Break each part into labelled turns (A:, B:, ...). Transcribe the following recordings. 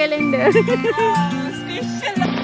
A: kalender.
B: Special.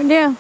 A: dia.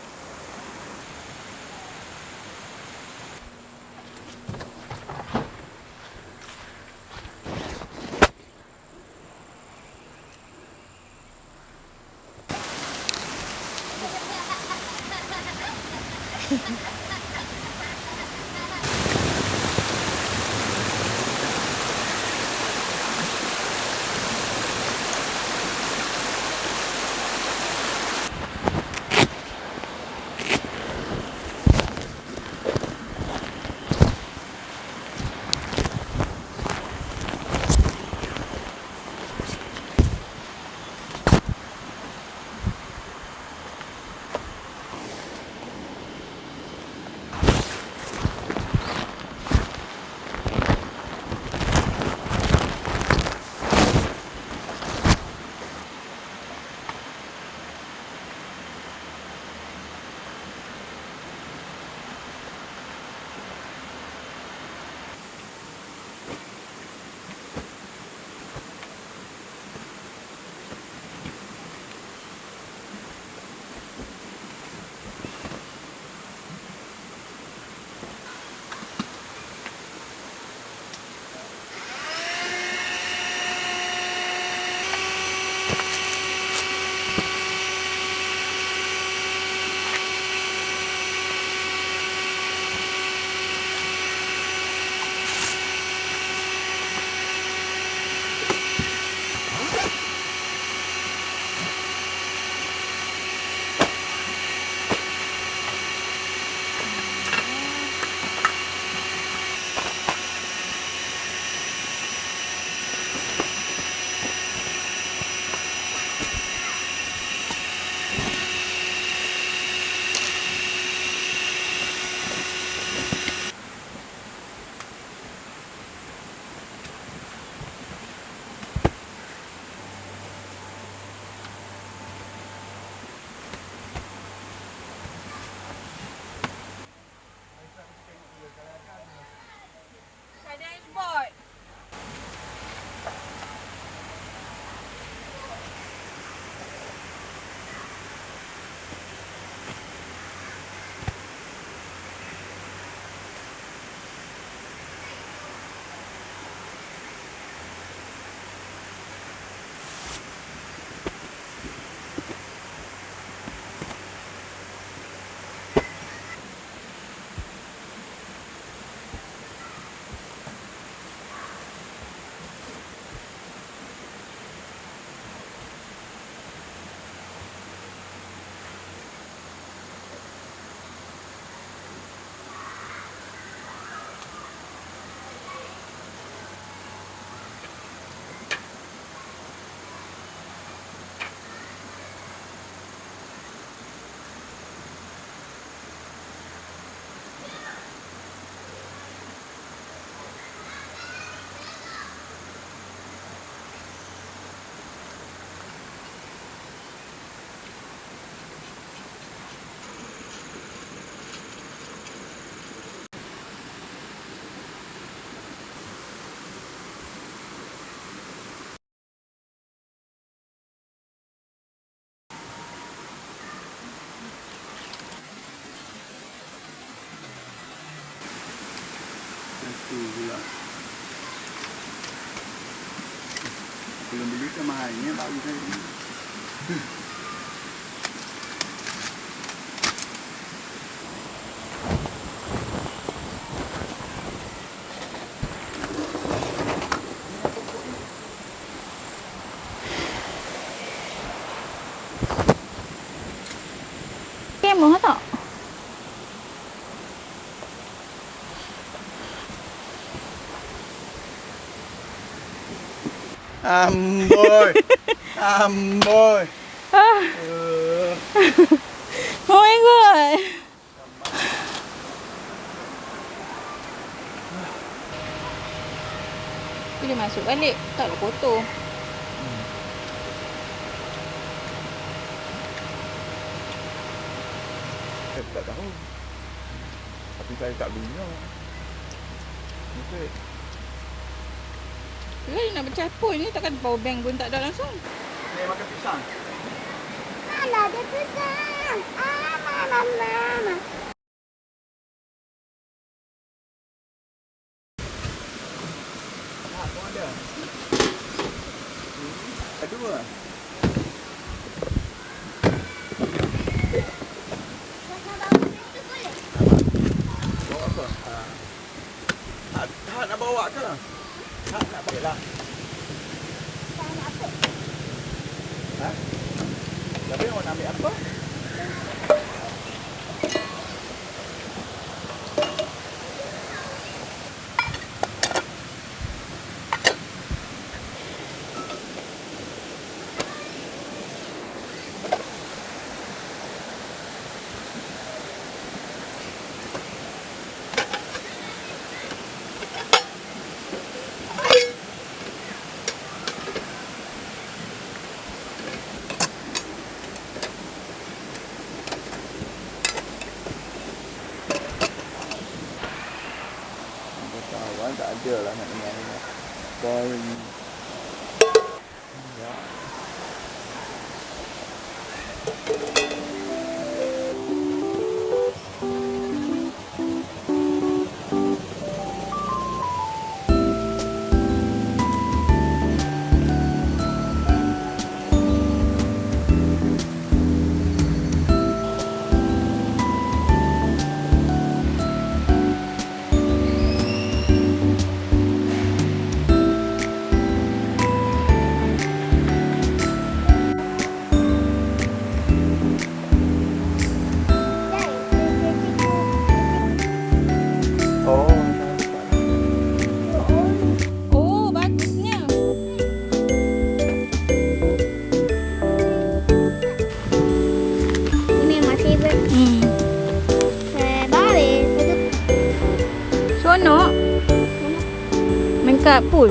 B: Ada dashboard.
C: Itu pula. Belum beli ke mahalnya baru saya beli.
A: Kemo tak?
C: Amboi. Amboi.
A: Oh my god. Dia masuk balik. Taklah kotor.
C: Saya tak tahu. Tapi saya tak guna. Okey.
A: Dia nak bercapur ni takkan power bank pun tak ada langsung.
C: Saya makan pisang.
D: Alah, dia pisang.
C: Kedua. Bawa apa? Tak nak bawa ke? Tak nak balik lah. Ha? Tapi awak nak ambil apa? Kawan tak ada lah nak dengar ni. Boring. Ya. Oh.
A: Oh, bagusnya.
D: Ini my favorite. Baris.
A: Seronok. Main kat pool.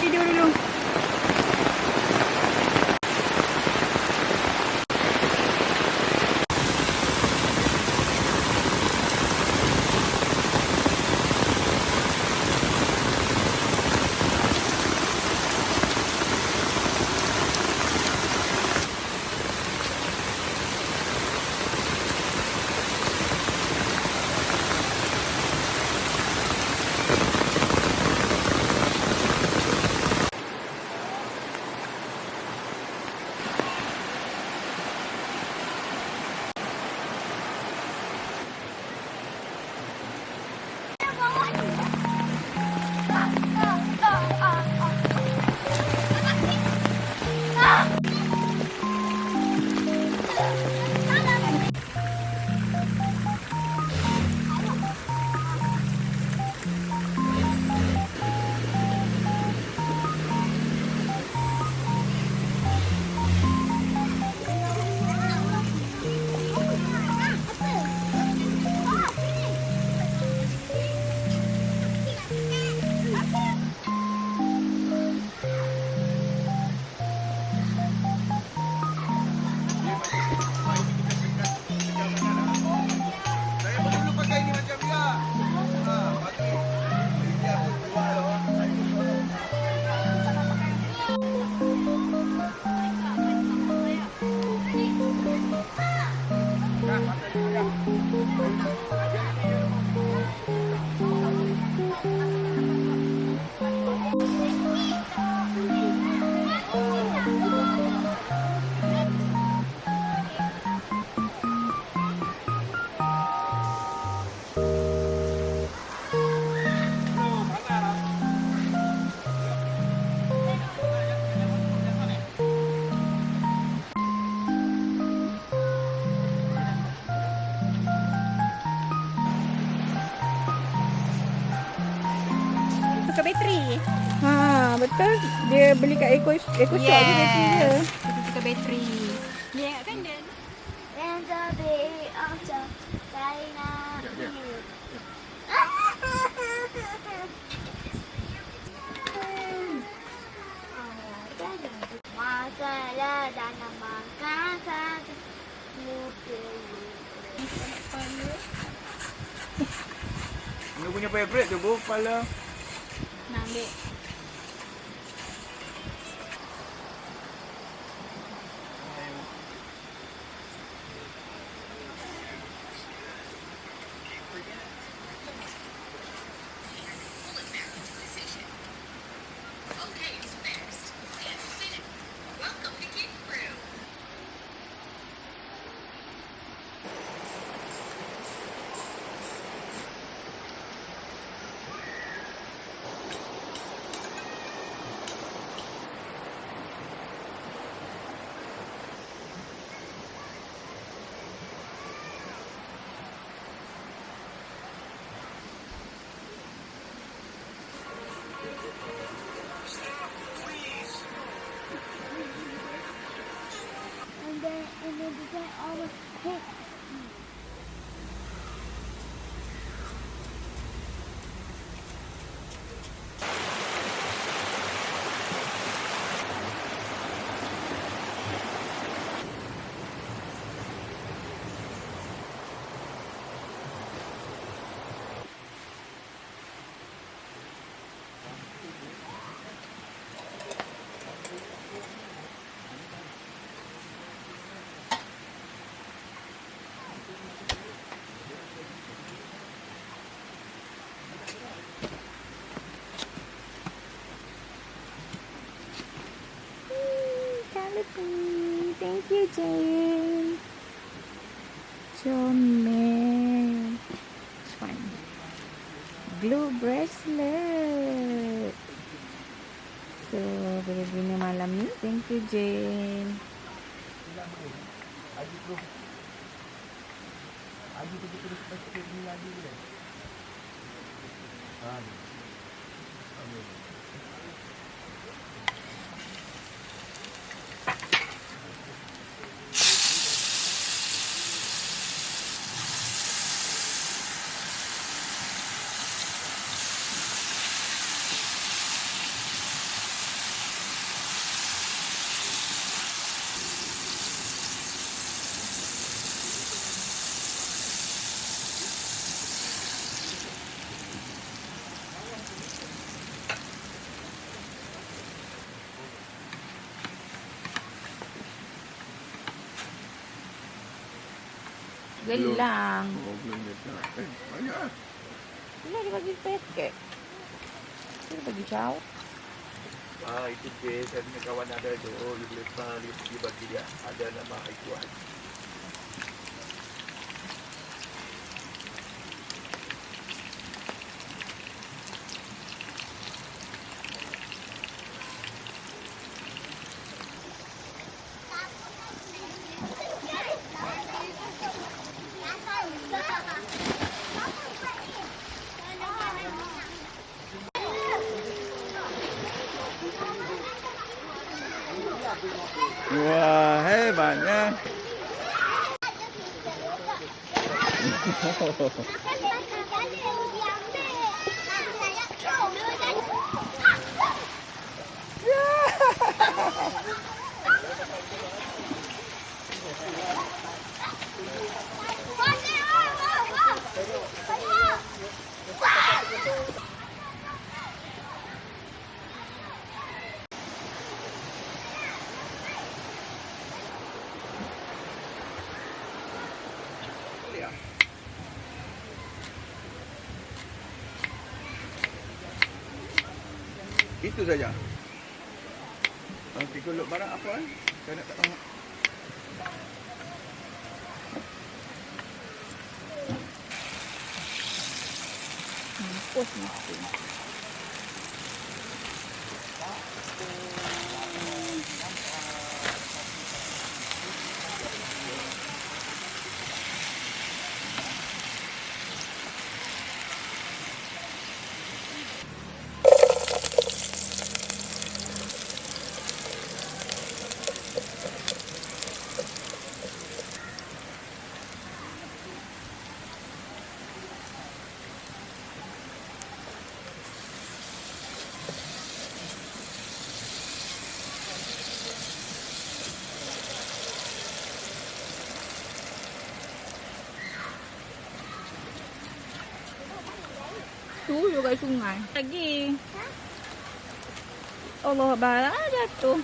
A: Video dulu.
B: Tukar bateri.
A: Ha, betul. Dia beli kat Eco Shop je bateri dia.
B: Kita tukar bateri. Ni kan dia.
C: punya favorite tu, Bu. Kepala.
A: Nak ambil.
D: And then you get all the hit. Thank you, Jane. Comel. It's fine. Glue bracelet. So, boleh guna malam ni. Thank you, Jane. Gelang.
C: Oh, belum dia. Banyak lah.
A: Bila dia bagi paket? Dia bagi caw.
C: Itu dia. Saya punya kawan ada tu. Oh, dia boleh dia bagi dia. Ada nama Aikuan. Wah, hebatnya. Itu saja. Nanti kalau barang apa saya nak tak tahu.
A: Pos mesti.
D: tuyul kat sungai. Lagi. Allah Akbar. Jatuh.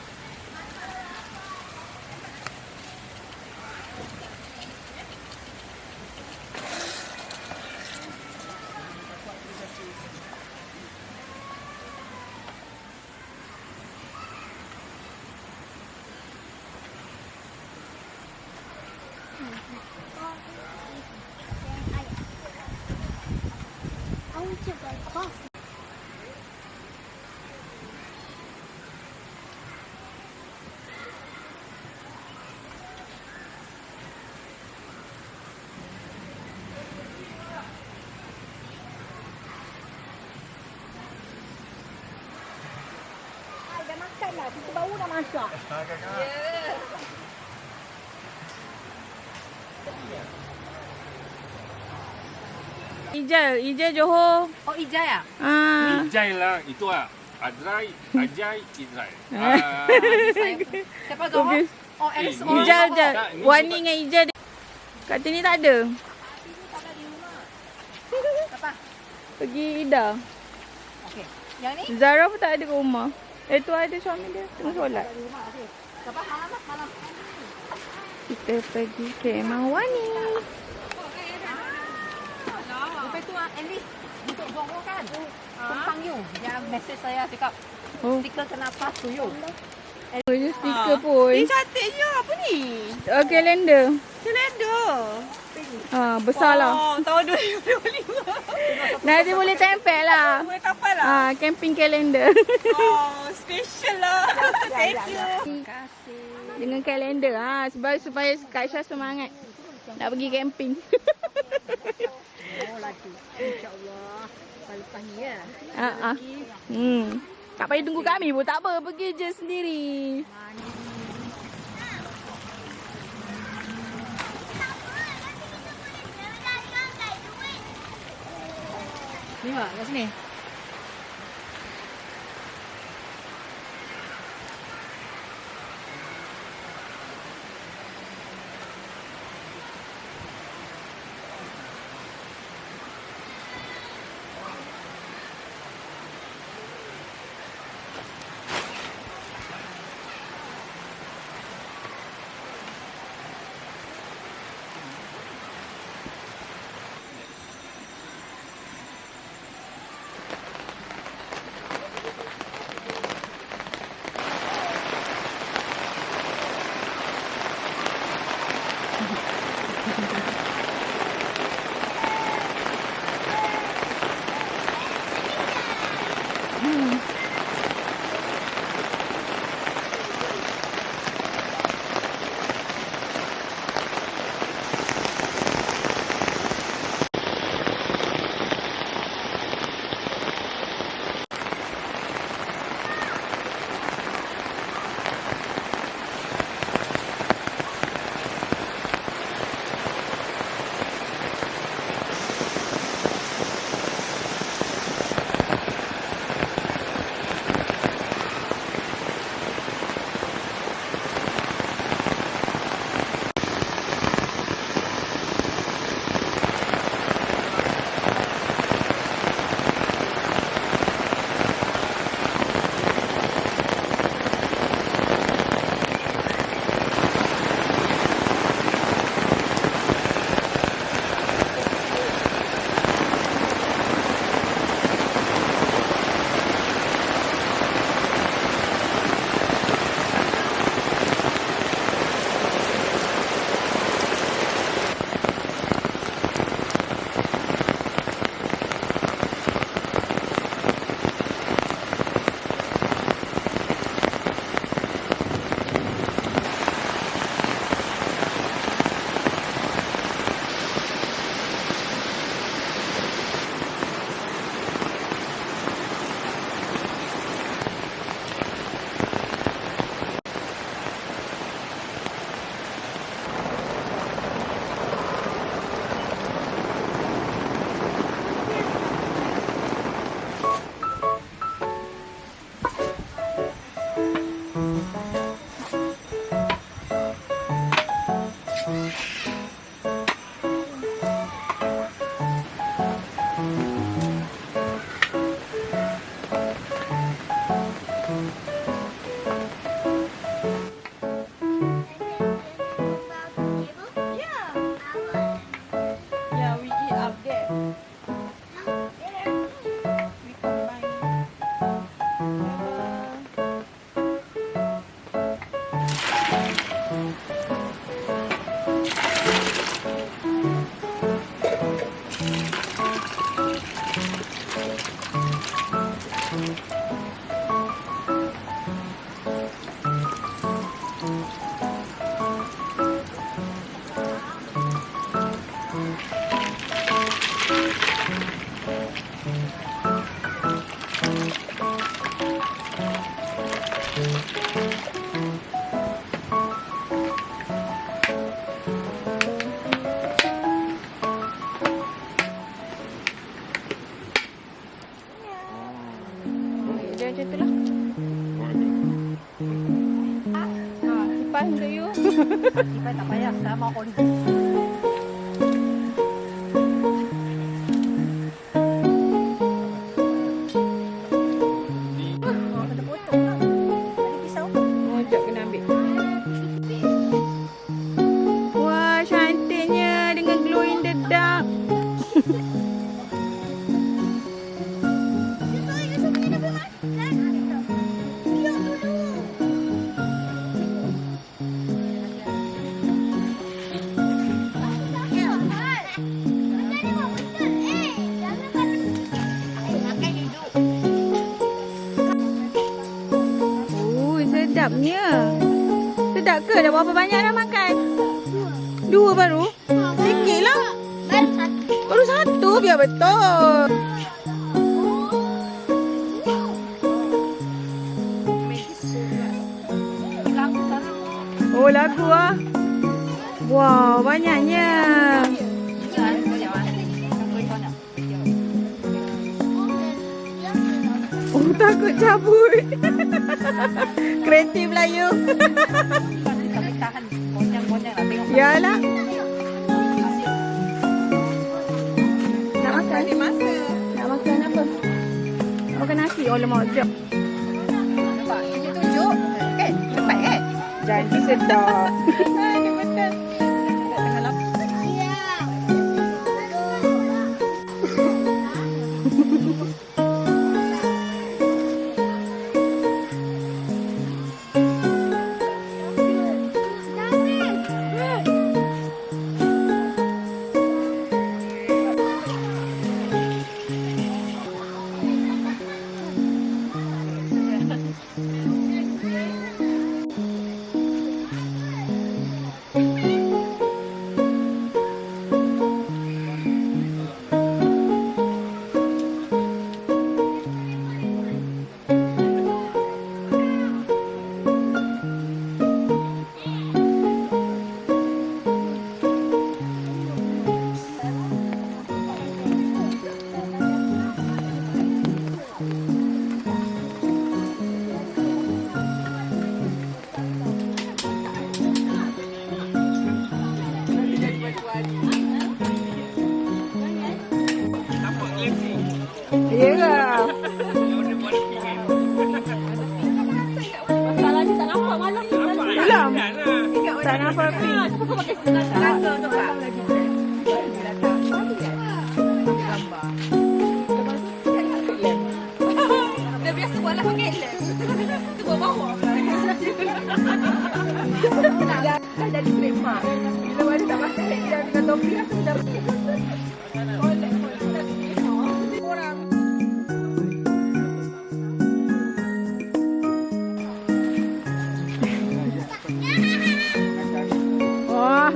E: I want to go cross. Dah makan dah. Kita baru dah masak.
D: Ijal Johor.
A: Oh, Ijai ah?
D: Ah.
F: Ijai lah, itu Azrai, Ajai, Izrai.
A: Siapa Johor? Oh, Alice. Oh,
D: Ijal
A: Johor.
D: je.
F: Tak, ni
D: Wani
F: bukan-
D: dengan Ijal. Kat sini tak ada.
A: Siapa?
D: Pergi Ida.
A: Okey. Yang ni?
D: Zara pun tak ada kat rumah. Tu ada suami dia. Tengah solat.
A: Siapa? Malam.
D: Kita pergi kemah Wani.
A: Lepas tu Alice untuk Johor kan? Tumpang you. Dia message saya cakap,
D: Oh,
A: stiker kena pass to you.
D: punya stiker pun.
B: Cantiknya apa ni?
D: Kalender.
B: Kalender.
D: Besar lah.
B: Oh, tahun 2025.
D: Nanti boleh tempel lah.
B: Boleh kapal lah.
D: Camping kalender.
B: Oh, special lah. Thank you.
D: Dengan kalender. Sebab supaya Kak Syah semangat nak pergi camping.
A: Oh, lagi. InsyaAllah. Lepas ni ya.
D: Tak payah tunggu kami pun tak apa. Pergi je sendiri.
A: Ni mak, kat sini. Tiba tak payah sama oli.
D: Oh, jap kena ambil. Wah, cantiknya dengan glow in the dark. Oh, sedapnya. Sedap ke? Dah berapa banyak dah makan? Dua baru? Sikit lah. Baru satu, biar betul. Oh, lagu ah. Wow, banyaknya. Oh, takut cabut. Kreatif lah you.
A: Tahan gonjang-gonjang lah tengok.
D: Yalah. Nak makan? Nak makan apa? Nak makan nasi. Oh, lemak jap.
A: Nampak? Dia tunjuk. Cepat
D: Jadi sedap.
A: Dia betul. Tengah lapar.
D: Ya ke?
E: Masalahnya tak nampak malam ni.
D: Belum. Tak nampak api.
A: Rasa tu Pak.
B: Dah biasa buat lah pakai lem. Tu buat bawah.
D: Dah jadi krema. Bila baru tak makan lagi dah dengan topi rasa dah. Wah.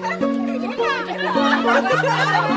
C: Satu, dua, tiga.